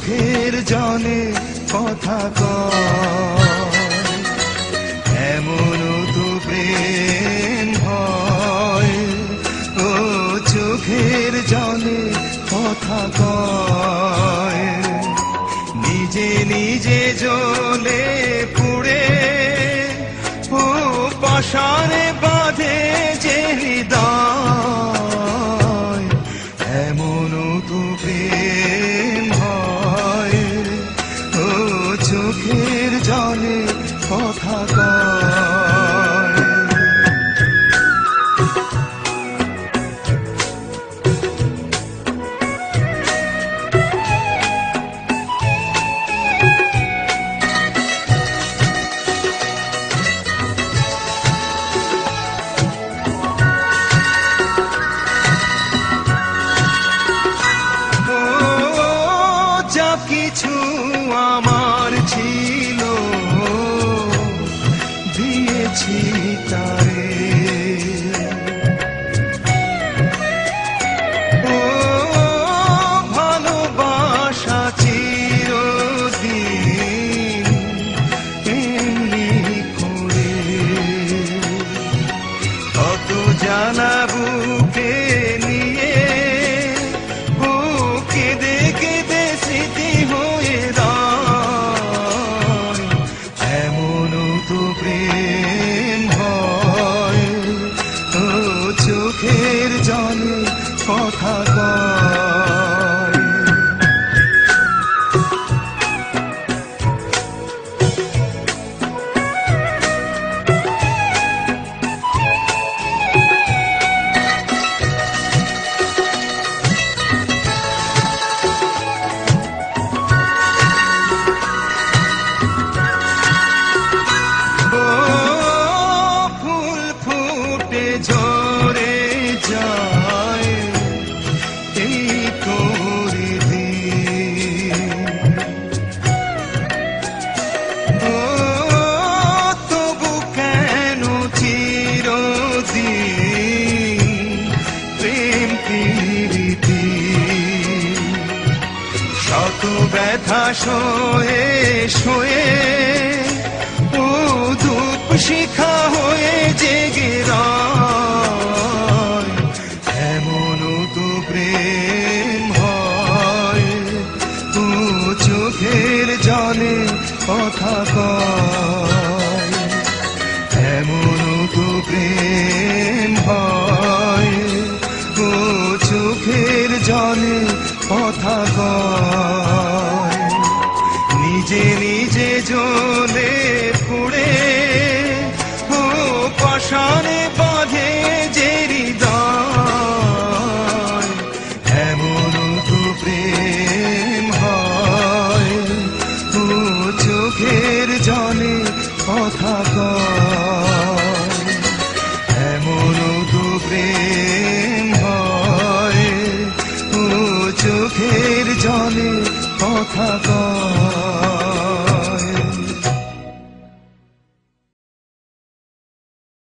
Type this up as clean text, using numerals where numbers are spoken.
চোখের জলে কথা কয়, এমনও তো প্রেম হয়। ও চোখের জলে কথা কয়, নিজে নিজে জ্বলে পুড়ে ও পাশানে বাঁধে যে হৃদয়, এমনও তো প্রেম হয়। ও চোখের জলে কথা কয়। কিছু আমার ছিল দিয়েছি তারে, ও ভালোবাসা চিরদিন এমনি করে, কত জানা বুকে নিয়ে ও কেঁদে কেঁদে স্মৃতি হয়ে দায়, এমনও তো প্রেম হয়। ও চোখের জলে কথা কয়। ঝরে যায় এই করে দিন, ও তবু কেন চিরদিন প্রেম প্রীতি, শত ব্যথা সয়ে সয়ে ও ধূপ শিখা হয়ে জেগে রয়, এমনও তো প্রেম হয়। ও চোখের জলে কথা কয়, এমনও তো প্রেম হয়। ও চোখের জলে কথা কয়, নিজে নিজে জ্বলে পুড়ে ও পাশানে বাঁধে যে হৃদয়, এমনও তো প্রেম হয়। ও চোখের জলে কথা কয়, এমনও তো প্রেম হয়। ও চোখের জলে কথা কয়।